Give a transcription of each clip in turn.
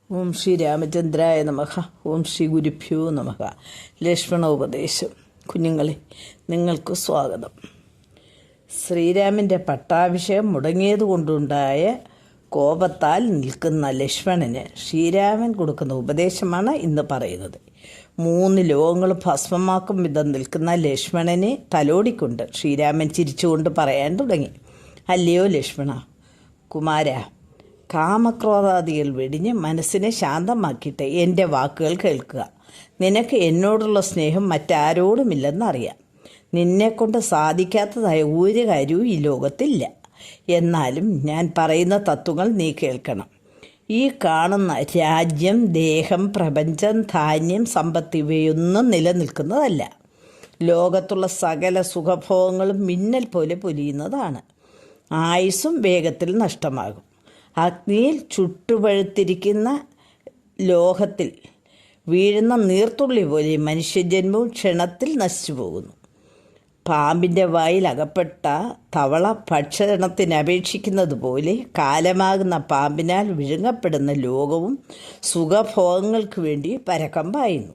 ഓം ശ്രീ രാമചന്ദ്രായ നമഃ. ഓം ശ്രീ ഗുരുഭ്യോ നമഃ. ലക്ഷ്മണോപദേശം. കുഞ്ഞുങ്ങളെ, നിങ്ങൾക്ക് സ്വാഗതം. ശ്രീരാമൻ്റെ പട്ടാഭിഷേകം മുടങ്ങിയതുകൊണ്ടുണ്ടായ കോപത്താൽ നിൽക്കുന്ന ലക്ഷ്മണന് ശ്രീരാമൻ കൊടുക്കുന്ന ഉപദേശമാണ് ഇന്ന് പറയുന്നത്. 3 ലോകങ്ങളും ഭസ്മമാക്കും വിധം നിൽക്കുന്ന ലക്ഷ്മണനെ തലോടിക്കൊണ്ട് ശ്രീരാമൻ ചിരിച്ചുകൊണ്ട് പറയാൻ തുടങ്ങി. അല്ലയോ ലക്ഷ്മണ കുമാര, കാമക്രോധാദികൾ വെടിഞ്ഞ് മനസ്സിനെ ശാന്തമാക്കിയിട്ട് എൻ്റെ വാക്കുകൾ കേൾക്കുക. നിനക്ക് എന്നോടുള്ള സ്നേഹം മറ്റാരോടുമില്ലെന്നറിയാം. നിന്നെക്കൊണ്ട് സാധിക്കാത്തതായ ഒരു കാര്യവും ഈ ലോകത്തില്ല. എന്നാലും ഞാൻ പറയുന്ന തത്വങ്ങൾ നീ കേൾക്കണം. ഈ കാണുന്ന രാജ്യം, ദേഹം, പ്രപഞ്ചം, ധാന്യം, സമ്പത്ത് ഇവയൊന്നും നിലനിൽക്കുന്നതല്ല. ലോകത്തുള്ള സകല സുഖഭോഗങ്ങളും മിന്നൽ പോലെ പൊലിയുന്നതാണ്. ആയുസ്സും വേഗത്തിൽ നഷ്ടമാകും. അഗ്നിയിൽ ചുട്ടുപഴുത്തിരിക്കുന്ന ലോഹത്തിൽ വീഴുന്ന നീർത്തുള്ളി പോലെ മനുഷ്യജന്മവും ക്ഷണത്തിൽ നശിച്ചു പോകുന്നു. പാമ്പിൻ്റെ വായിൽ അകപ്പെട്ട തവള ഭക്ഷണത്തിന് അപേക്ഷിക്കുന്നത് പോലെ കാലമാകുന്ന പാമ്പിനാൽ വിഴുങ്ങപ്പെടുന്ന ലോകവും സുഖഭോഗങ്ങൾക്ക് വേണ്ടി പരക്കം പായുന്നു.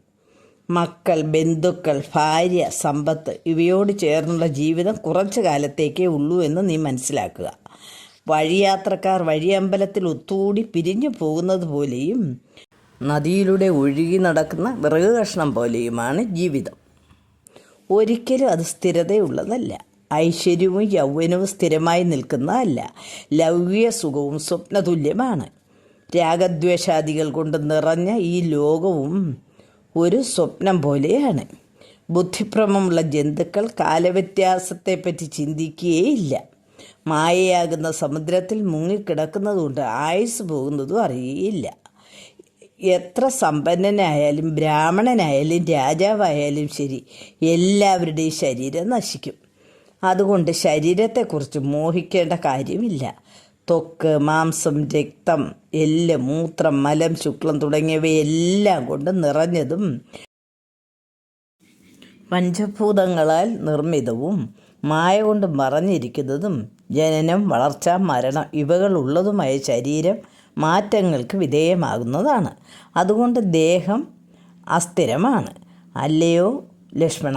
മക്കൾ, ബന്ധുക്കൾ, ഭാര്യ, സമ്പത്ത് ഇവയോട് ചേർന്നുള്ള ജീവിതം കുറച്ചു കാലത്തേക്കേ ഉള്ളൂ എന്ന് നീ മനസ്സിലാക്കുക. വഴിയാത്രക്കാർ വഴിയമ്പലത്തിൽ ഒത്തുകൂടി പിരിഞ്ഞു പോകുന്നത് പോലെയും നദിയിലൂടെ ഒഴുകി നടക്കുന്ന വിറക് കഷ്ണം പോലെയുമാണ് ജീവിതം. ഒരിക്കലും അത് സ്ഥിരതയുള്ളതല്ല. ഐശ്വര്യവും യൗവനവും സ്ഥിരമായി നിൽക്കുന്നതല്ല. ലൗകിക സുഖവും സ്വപ്നതുല്യമാണ്. രാഗദ്വേഷാദികൾ കൊണ്ട് നിറഞ്ഞ ഈ ലോകവും ഒരു സ്വപ്നം പോലെയാണ്. ബുദ്ധിഭ്രമമുള്ള ജന്തുക്കൾ കാലവ്യത്യാസത്തെപ്പറ്റി ചിന്തിക്കുകയേയില്ല. മായയാകുന്ന സമുദ്രത്തിൽ മുങ്ങിക്കിടക്കുന്നതുകൊണ്ട് ആയുസ് പോകുന്നതും അറിയുകയില്ല. എത്ര സമ്പന്നനായാലും ബ്രാഹ്മണനായാലും രാജാവായാലും ശരി, എല്ലാവരുടെയും ശരീരം നശിക്കും. അതുകൊണ്ട് ശരീരത്തെക്കുറിച്ച് മോഹിക്കേണ്ട കാര്യമില്ല. ത്വക്ക്, മാംസം, രക്തം, എല്ല്, മൂത്രം, മലം, ശുക്ലം തുടങ്ങിയവയെല്ലാം കൊണ്ട് നിറഞ്ഞതും പഞ്ചഭൂതങ്ങളാൽ നിർമ്മിതവും മായ കൊണ്ട് മറഞ്ഞിരിക്കുന്നതും ജനനം, വളർച്ച, മരണം ഇവകളുള്ളതുമായ ശരീരം മാറ്റങ്ങൾക്ക് വിധേയമാകുന്നതാണ്. അതുകൊണ്ട് ദേഹം അസ്ഥിരമാണ്. അല്ലയോ ലക്ഷ്മണ,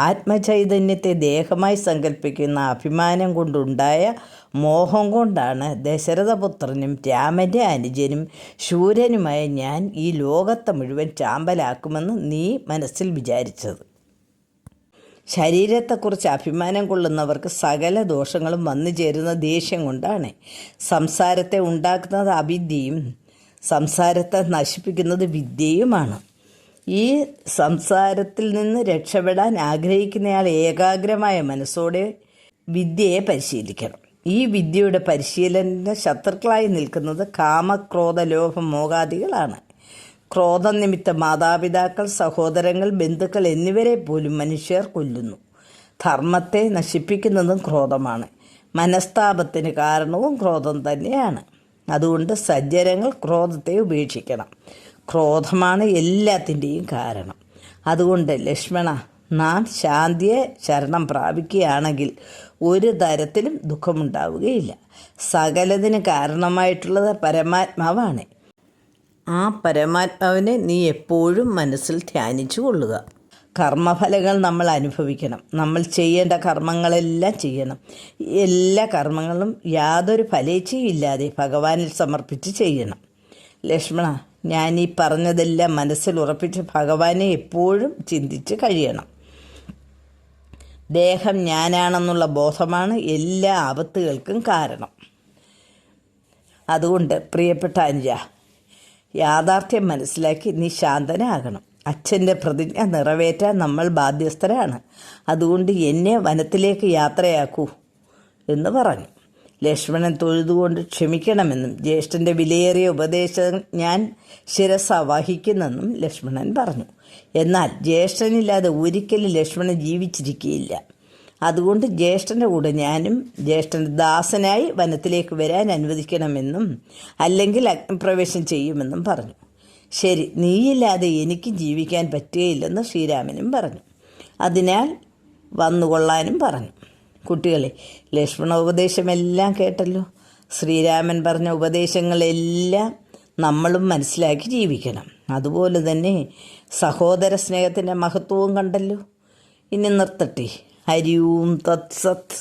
ആത്മചൈതന്യത്തെ ദേഹമായി സങ്കല്പിക്കുന്ന അഭിമാനം കൊണ്ടുണ്ടായ മോഹം കൊണ്ടാണ് ദശരഥപുത്രനും രാമൻ്റെ അനുജനും ശൂരനുമായ ഞാൻ ഈ ലോകത്തെ മുഴുവൻ ചാമ്പലാക്കുമെന്ന് നീ മനസ്സിൽ വിചാരിച്ചത്. ശരീരത്തെക്കുറിച്ച് അഭിമാനം കൊള്ളുന്നവർക്ക് സകല ദോഷങ്ങളും വന്നു ചേരുന്ന ദേഷ്യം കൊണ്ടാണ്. സംസാരത്തെ ഉണ്ടാക്കുന്നത് അവിദ്യയും സംസാരത്തെ നശിപ്പിക്കുന്നത് വിദ്യയുമാണ്. ഈ സംസാരത്തിൽ നിന്ന് രക്ഷപ്പെടാൻ ആഗ്രഹിക്കുന്നയാൾ ഏകാഗ്രമായ മനസ്സോടെ വിദ്യയെ പരിശീലിക്കണം. ഈ വിദ്യയുടെ പരിശീലന ശത്രുക്കളായി നിൽക്കുന്നത് കാമക്രോധ ലോഭ മോഹാദികളാണ്. ക്രോധനിമിത്തം മാതാപിതാക്കൾ, സഹോദരങ്ങൾ, ബന്ധുക്കൾ എന്നിവരെ പോലും മനുഷ്യർ കൊല്ലുന്നു. ധർമ്മത്തെ നശിപ്പിക്കുന്നതും ക്രോധമാണ്. മനസ്താപത്തിന് കാരണവും ക്രോധം തന്നെയാണ്. അതുകൊണ്ട് സജ്ജനങ്ങൾ ക്രോധത്തെ ഉപേക്ഷിക്കണം. ക്രോധമാണ് എല്ലാത്തിൻ്റെയും കാരണം. അതുകൊണ്ട് ലക്ഷ്മണ, നാം ശാന്തിയെ ശരണം പ്രാപിക്കുകയാണെങ്കിൽ ഒരു തരത്തിലും ദുഃഖമുണ്ടാവുകയില്ല. സകലതിന് കാരണമായിട്ടുള്ളത് പരമാത്മാവാണ്. ആ പരമാത്മാവിനെ നീ എപ്പോഴും മനസ്സിൽ ധ്യാനിച്ചു കൊള്ളുക. കർമ്മഫലങ്ങൾ നമ്മൾ അനുഭവിക്കണം. നമ്മൾ ചെയ്യേണ്ട കർമ്മങ്ങളെല്ലാം ചെയ്യണം. എല്ലാ കർമ്മങ്ങളും യാതൊരു ഫലേച്ഛയില്ലാതെ ഭഗവാനിൽ സമർപ്പിച്ച് ചെയ്യണം. ലക്ഷ്മണ, ഞാൻ ഈ പറഞ്ഞതെല്ലാം മനസ്സിൽ ഉറപ്പിച്ച് ഭഗവാനെ എപ്പോഴും ചിന്തിച്ച് കഴിയണം. ദേഹം ഞാനാണെന്നുള്ള ബോധമാണ് എല്ലാ ആപത്തുകൾക്കും കാരണം. അതുകൊണ്ട് പ്രിയപ്പെട്ട അനുജ, യാഥാർത്ഥ്യം മനസ്സിലാക്കി നീ ശാന്തനാകണം. അച്ഛൻ്റെ പ്രതിജ്ഞ നിറവേറ്റാൻ നമ്മൾ ബാധ്യസ്ഥരാണ്. അതുകൊണ്ട് എന്നെ വനത്തിലേക്ക് യാത്രയാക്കൂ എന്ന് പറഞ്ഞു. ലക്ഷ്മണൻ തൊഴുതുകൊണ്ട് ക്ഷമിക്കണമെന്നും ജ്യേഷ്ഠൻ്റെ വിലയേറിയ ഉപദേശം ഞാൻ ശിരസ വഹിക്കുന്നെന്നും ലക്ഷ്മണൻ പറഞ്ഞു. എന്നാൽ ജ്യേഷ്ഠനില്ലാതെ ഒരിക്കലും ലക്ഷ്മണൻ ജീവിച്ചിരിക്കുകയില്ല. അതുകൊണ്ട് ജ്യേഷ്ഠൻ്റെ കൂടെ ഞാനും ജ്യേഷ്ഠൻ്റെ ദാസനായി വനത്തിലേക്ക് വരാൻ അനുവദിക്കണമെന്നും അല്ലെങ്കിൽ അഗ്നിപ്രവേശം ചെയ്യുമെന്നും പറഞ്ഞു. ശരി, നീയില്ലാതെ എനിക്ക് ജീവിക്കാൻ പറ്റുകയില്ലെന്ന് ശ്രീരാമനും പറഞ്ഞു. അതിനാൽ വന്നുകൊള്ളാനും പറഞ്ഞു. കുട്ടികളെ, ലക്ഷ്മണോപദേശമെല്ലാം കേട്ടല്ലോ. ശ്രീരാമൻ പറഞ്ഞ ഉപദേശങ്ങളെല്ലാം നമ്മളും മനസ്സിലാക്കി ജീവിക്കണം. അതുപോലെ തന്നെ സഹോദര സ്നേഹത്തിൻ്റെ മഹത്വവും കണ്ടല്ലോ. ഇനി നിർത്തട്ടെ. ഹരി ഓം തത് സത്.